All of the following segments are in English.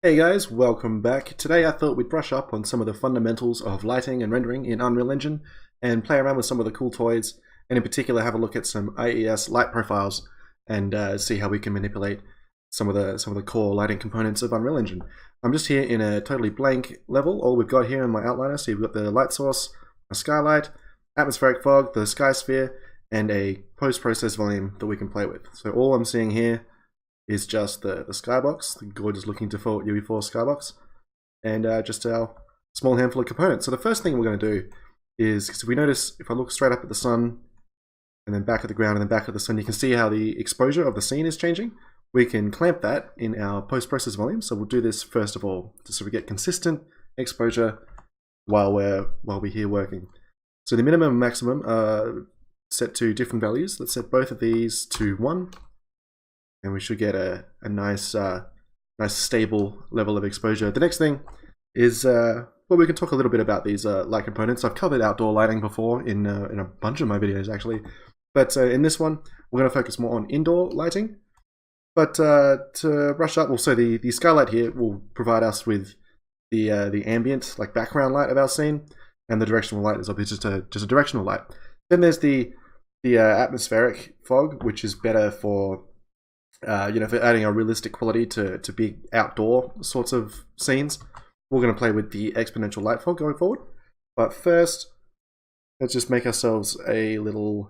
Hey guys, welcome back. Today I thought we'd brush up on some of the fundamentals of lighting and rendering in Unreal Engine and play around with some of the cool toys, and in particular have a look at some IES light profiles and see how we can manipulate some of the core lighting components of Unreal Engine. I'm just here in a totally blank level. All we've got here in my outliner, so you've got the light source, a skylight, atmospheric fog, the sky sphere, and a post-process volume that we can play with. So all I'm seeing here is just the skybox, the gorgeous looking default UE4 skybox, and just our small handful of components. So the first thing we're going to do is, because if we notice, if I look straight up at the sun, and then back at the ground, and then back at the sun, you can see how the exposure of the scene is changing. We can clamp that in our post-process volume. So we'll do this first of all, just so we get consistent exposure while we're here working. So the minimum and maximum are set to different values. Let's set both of these to 1. And we should get a nice stable level of exposure. The next thing is, well, we can talk a little bit about these light components. I've covered outdoor lighting before in a bunch of my videos actually, but in this one we're going to focus more on indoor lighting. But to brush up, also the skylight here will provide us with the ambient, like background light of our scene, and the directional light is obviously just a directional light. Then there's the atmospheric fog, which is better for for adding a realistic quality to big outdoor sorts of scenes. We're going to play with the exponential light fog going forward. But first, let's just make ourselves a little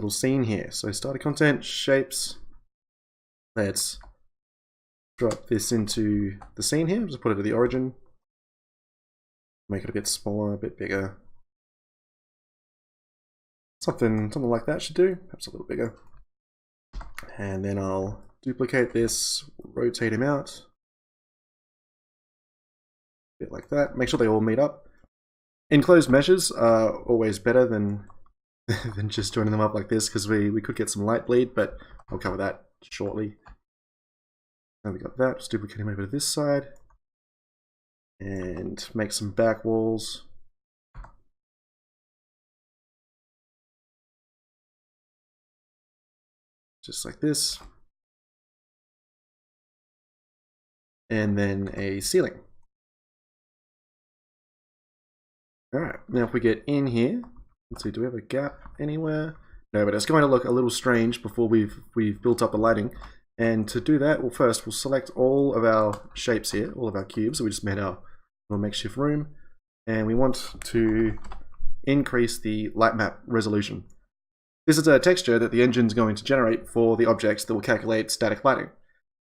scene here. So starter content, shapes. Let's drop this into the scene here. Just put it at the origin. Make it a bit smaller, a bit bigger. Something like that should do. Perhaps a little bigger. And then I'll duplicate this, rotate him out, a bit like that. Make sure they all meet up. Enclosed meshes are always better than just joining them up like this, because we could get some light bleed, but I'll cover that shortly. Now we got that. Just duplicate him over to this side and make some back walls. Just like this. And then a ceiling. Alright, now if we get in here, let's see, do we have a gap anywhere? No, but it's going to look a little strange before we've built up the lighting. And to do that, well, first we'll select all of our shapes here, all of our cubes. So we just made our little makeshift room. And we want to increase the light map resolution. This is a texture that the engine's going to generate for the objects that will calculate static lighting.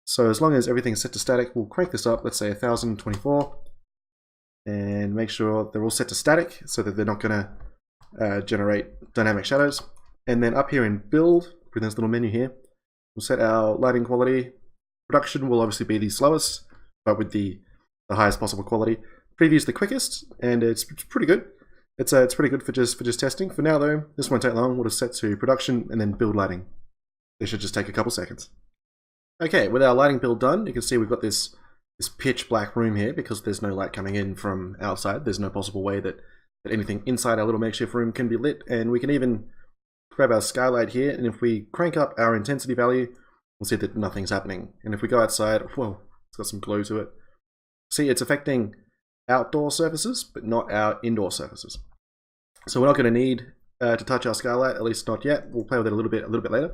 So as long as everything's set to static, we'll crank this up, let's say 1024, and make sure they're all set to static so that they're not going to generate dynamic shadows. And then up here in build, with this little menu here, we'll set our lighting quality. Production will obviously be the slowest, but with the highest possible quality. Preview's the quickest, and it's pretty good. It's pretty good for just testing. For now though, this won't take long. We'll just set to production and then build lighting. This should just take a couple seconds. Okay, with our lighting build done, you can see we've got this pitch black room here because there's no light coming in from outside. There's no possible way that anything inside our little makeshift room can be lit. And we can even grab our skylight here, and if we crank up our intensity value, we'll see that nothing's happening. And if we go outside, well, it's got some glow to it. See, it's affecting outdoor surfaces, but not our indoor surfaces. So we're not going to need to touch our skylight, at least not yet. We'll play with it a little bit later.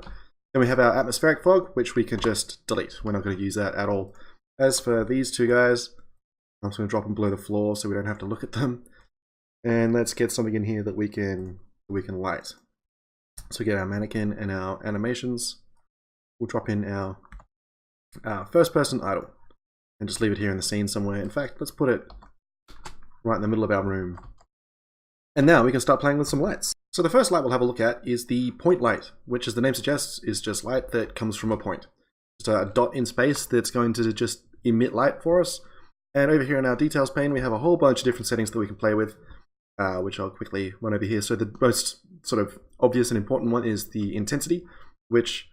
Then we have our atmospheric fog, which we can just delete. We're not going to use that at all. As for these two guys, I'm just going to drop them below the floor so we don't have to look at them. And let's get something in here that we can light. So we get our mannequin and our animations. We'll drop in our first person idle and just leave it here in the scene somewhere. In fact, let's put it right in the middle of our room. And now we can start playing with some lights. So the first light we'll have a look at is the point light, which, as the name suggests, is just light that comes from a point. Just a dot in space that's going to just emit light for us. And over here in our details pane, we have a whole bunch of different settings that we can play with, which I'll quickly run over here. So the most sort of obvious and important one is the intensity, which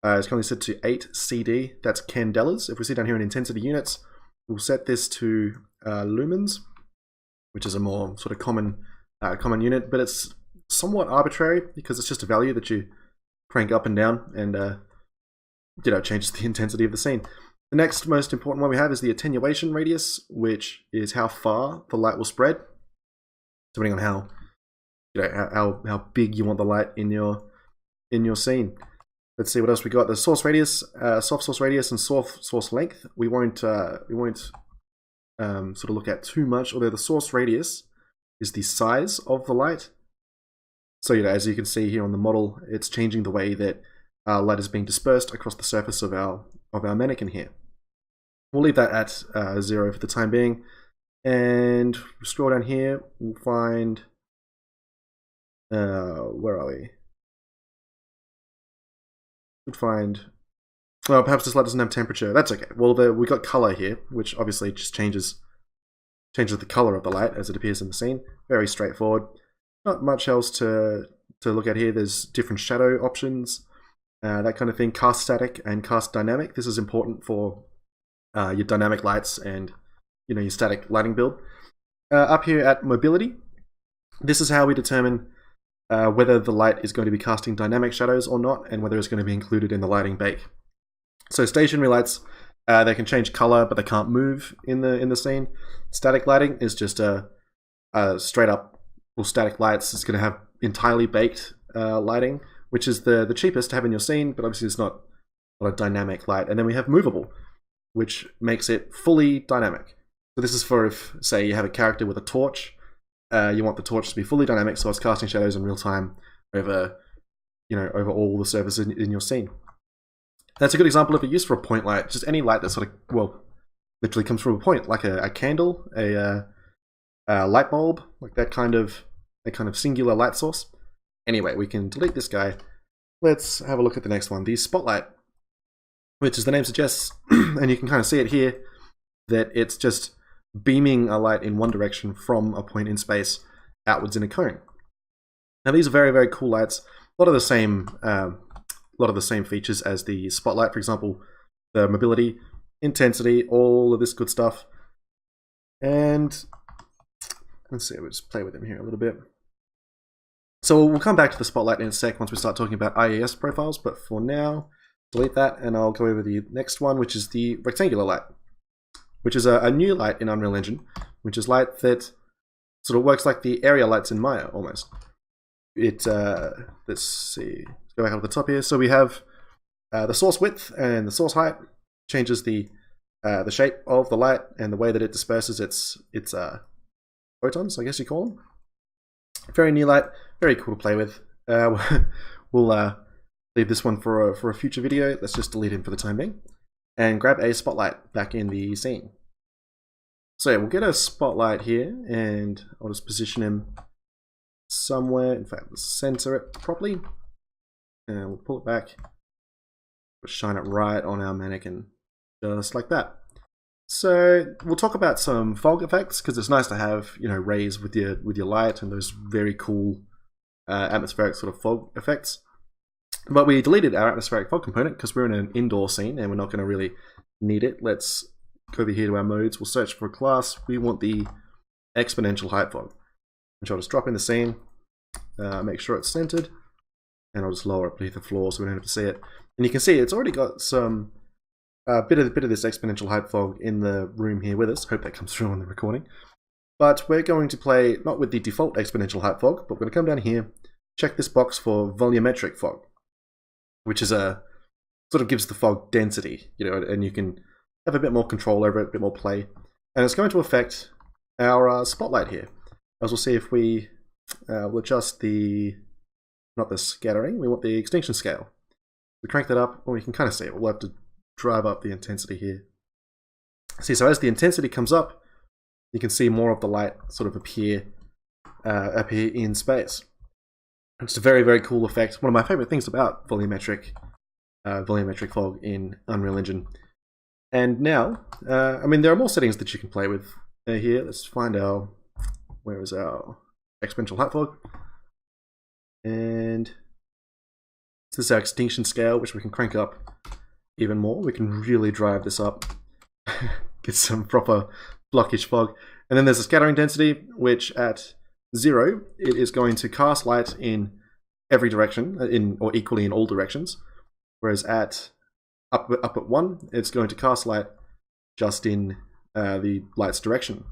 is currently set to 8 CD. That's candelas. If we see down here in intensity units, we'll set this to lumens, which is a more sort of common unit, but it's somewhat arbitrary because it's just a value that you crank up and down, and changes the intensity of the scene. The next most important one we have is the attenuation radius, which is how far the light will spread, depending on how big you want the light in your scene. Let's see what else we got. The source radius, soft source radius, and source length. We won't sort of look at too much. Although the source radius is the size of the light. So as you can see here on the model, it's changing the way that light is being dispersed across the surface of our mannequin here. We'll leave that at 0 for the time being, and scroll down here. We'll find where are we? Would find, well, perhaps this light doesn't have temperature. That's okay. Well, we got color here, which obviously just changes the color of the light as it appears in the scene. Very straightforward. Not much else to look at here. There's different shadow options, that kind of thing. Cast static and cast dynamic. This is important for your dynamic lights and your static lighting build. Up here at mobility, this is how we determine whether the light is going to be casting dynamic shadows or not, and whether it's going to be included in the lighting bake. So stationary lights, they can change color, but they can't move in the scene. Static lighting is just a straight up, well, static lights. It's going to have entirely baked lighting, which is the cheapest to have in your scene, but obviously it's not a dynamic light. And then we have movable, which makes it fully dynamic. So this is for if, say, you have a character with a torch. You want the torch to be fully dynamic, so it's casting shadows in real time over, over all the surface in your scene. That's a good example of a use for a point light. Just any light that sort of, well, literally comes from a point, like a candle, a light bulb, like that kind of singular light source. Anyway, we can delete this guy. Let's have a look at the next one, the spotlight, which, as the name suggests, and you can kind of see it here, that it's just beaming a light in one direction from a point in space outwards in a cone. Now these are very, very cool lights. A lot of the same features as the spotlight. For example, the mobility, intensity, all of this good stuff. And let's see, we'll just play with them here a little bit. So we'll come back to the spotlight in a sec once we start talking about IES profiles, but for now, delete that and I'll go over the next one, which is the rectangular light, which is a new light in Unreal Engine, which is light that sort of works like the area lights in Maya, almost. Let's see, let's go back up to the top here. So we have the source width and the source height, changes the shape of the light and the way that it disperses its photons, I guess you call them. Very new light, very cool to play with. We'll leave this one for a future video. Let's just delete him for the time being. And grab a spotlight back in the scene. So yeah, we'll get a spotlight here, and I'll just position him somewhere. In fact, we'll center it properly, and we'll pull it back. We'll shine it right on our mannequin, just like that. So we'll talk about some fog effects, because it's nice to have rays with your light and those very cool atmospheric sort of fog effects. But we deleted our atmospheric fog component because we're in an indoor scene and we're not going to really need it. Let's go over here to our modes. We'll search for a class. We want the exponential height fog, which I'll just drop in the scene, make sure it's centered, and I'll just lower it beneath the floor so we don't have to see it. And you can see it's already got some bit of this exponential height fog in the room here with us. Hope that comes through on the recording. But we're going to play not with the default exponential height fog, but we're going to come down here, check this box for volumetric fog, which is sort of gives the fog density, and you can have a bit more control over it, a bit more play. And it's going to affect our spotlight here. As we'll see if we will adjust not the scattering, we want the extinction scale. We crank that up, and we can kind of see it. We'll have to drive up the intensity here. See, so as the intensity comes up, you can see more of the light sort of appear in space. It's a very, very cool effect. One of my favorite things about volumetric fog in Unreal Engine. And now, I mean, there are more settings that you can play with here. Let's find where is our exponential height fog? And this is our extinction scale, which we can crank up even more. We can really drive this up, get some proper blockish fog. And then there's the scattering density, which at 0, it is going to cast light in every direction, or equally in all directions. Whereas at up at 1, it's going to cast light just in the light's direction,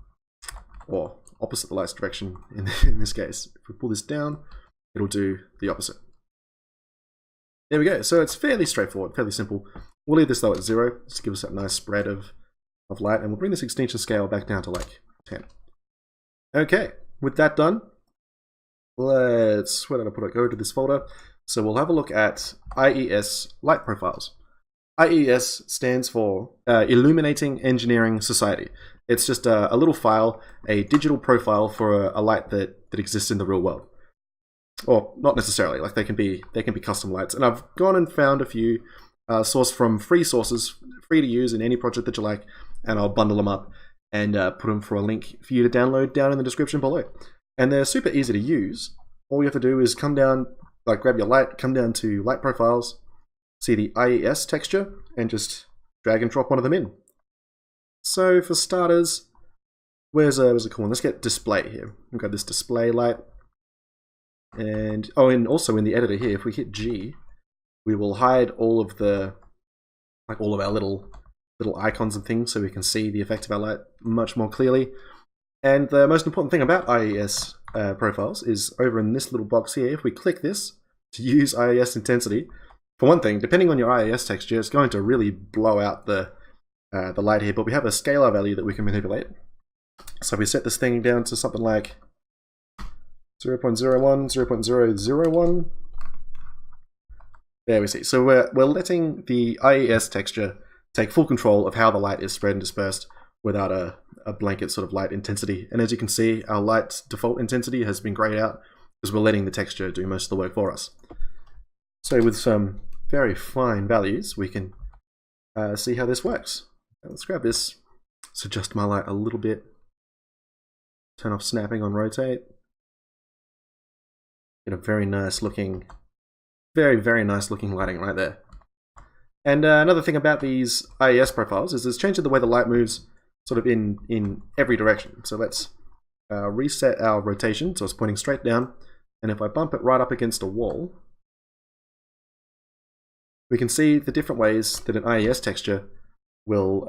or opposite the light's direction in this case. If we pull this down, it'll do the opposite. There we go. So it's fairly straightforward, fairly simple. We'll leave this though at 0, just to give us that nice spread of light, and we'll bring this extinction scale back down to like 10. Okay, with that done, where did I put it? Go to this folder. So we'll have a look at IES light profiles. IES stands for Illuminating Engineering Society. It's just a little file, a digital profile for a light that exists in the real world. Or not necessarily, like they can be custom lights. And I've gone and found a few sourced from free sources, free to use in any project that you like, and I'll bundle them up and put them for a link for you to download down in the description below. And they're super easy to use. All you have to do is come down, like grab your light, come down to light profiles, see the IES texture, and just drag and drop one of them in. So for starters, where's a cool one? Let's get display here. We've got this display light. And and also in the editor here, if we hit G, we will hide all of our little icons and things, so we can see the effect of our light much more clearly. And the most important thing about IES profiles is over in this little box here. If we click this to use IES intensity, for one thing, depending on your IES texture, it's going to really blow out the light here. But we have a scalar value that we can manipulate. So we set this thing down to something like 0.01, 0.001. There we see. So we're letting the IES texture take full control of how the light is spread and dispersed without a blanket sort of light intensity. And as you can see, our light's default intensity has been grayed out because we're letting the texture do most of the work for us. So with some very fine values, we can see how this works. Let's grab this. Let's adjust my light a little bit. Turn off snapping on rotate. Get a very nice looking, very nice looking lighting right there. And another thing about these IES profiles is it's changing the way the light moves sort of in every direction. So let's reset our rotation so it's pointing straight down. And if I bump it right up against a wall, we can see the different ways that an IES texture will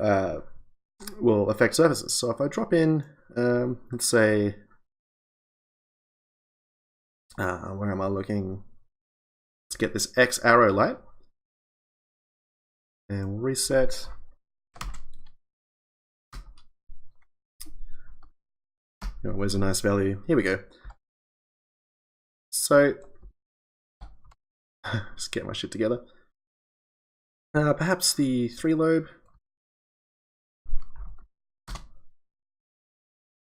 affect surfaces. So if I drop in, let's say, where am I looking? Let's get this X arrow light. And we'll reset. Where's a nice value? Here we go. So, let's get my shit together. Perhaps the 3 lobe. You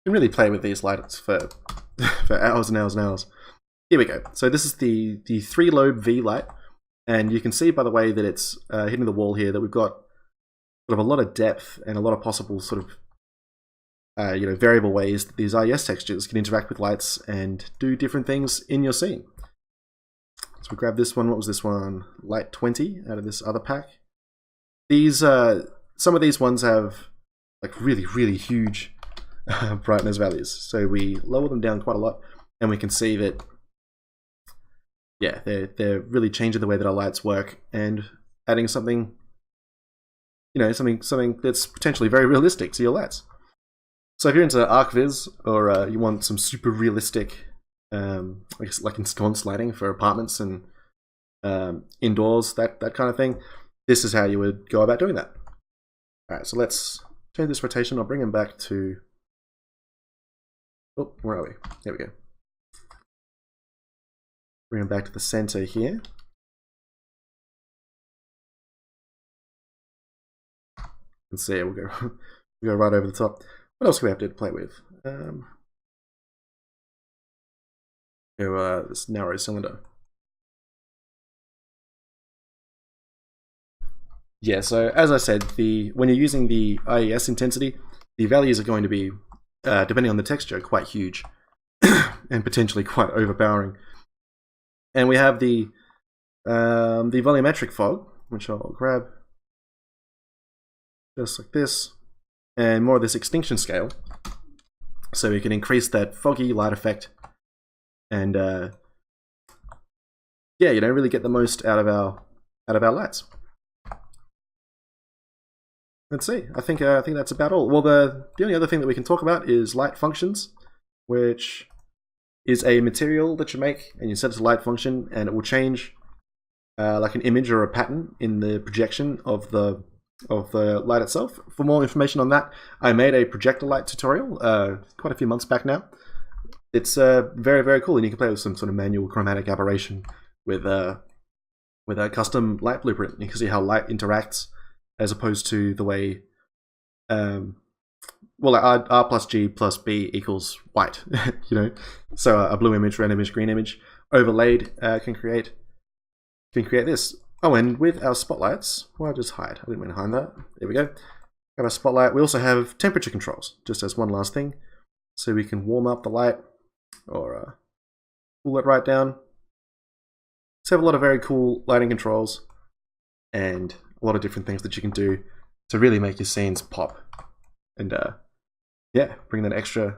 can really play with these lights for hours and hours and hours. Here we go. So this is the 3 lobe V light, and you can see by the way that it's hitting the wall here that we've got sort of a lot of depth and a lot of possible sort of variable ways that these IES textures can interact with lights and do different things in your scene. So we grab this one. What was this one? Light 20 out of this other pack. These some of these ones have like really huge brightness values. So we lower them down quite a lot, and we can see that yeah, they're really changing the way that our lights work and adding something, something that's potentially very realistic to your lights. So if you're into ArcViz or you want some super realistic, like ensconce lighting for apartments and indoors, that kind of thing, this is how you would go about doing that. All right, so let's change this rotation. I'll bring him back to. Oh, where are we? There we go. Bring him back to the center here. And see, we'll go right over the top. What else do we have to play with? This narrow cylinder. Yeah, so as I said, when you're using the IES intensity, the values are going to be, depending on the texture, quite huge and potentially quite overpowering. And we have the volumetric fog, which I'll grab just like this, and more of this extinction scale, so we can increase that foggy light effect, and yeah, really get the most out of our lights. let's see. I think that's about all. Well, the only other thing that we can talk about is light functions, which is a material that you make, and you set it to light function, and it will change like an image or a pattern in the projection of the light itself. For more information on that, I made a projector light tutorial quite a few months back now. It's very, very cool, and you can play with some sort of manual chromatic aberration with a custom light blueprint. You can see how light interacts as opposed to the way well, R plus G plus B equals white, you know. So a blue image, red image, green image overlaid can create this. Oh, and with our spotlights, well, I'll just hide. I didn't mean to hide that. There we go. Have a spotlight. We also have temperature controls, just as one last thing, so we can warm up the light or cool it right down. So have a lot of very cool lighting controls and a lot of different things that you can do to really make your scenes pop and yeah, bring that extra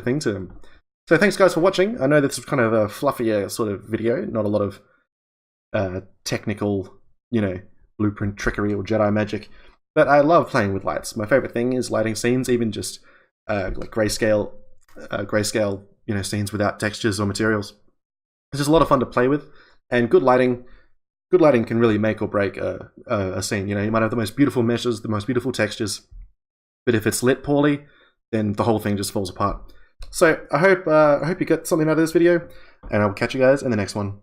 thing to them. So thanks guys for watching. I know this is kind of a fluffier sort of video, not a lot of technical, you know, blueprint trickery or Jedi magic, but I love playing with lights. My favorite thing is lighting scenes, even just like grayscale, you know, scenes without textures or materials. It's just a lot of fun to play with, and good lighting can really make or break a scene. You know, you might have the most beautiful meshes, the most beautiful textures, but if it's lit poorly, then the whole thing just falls apart. So I hope you get something out of this video, and I'll catch you guys in the next one.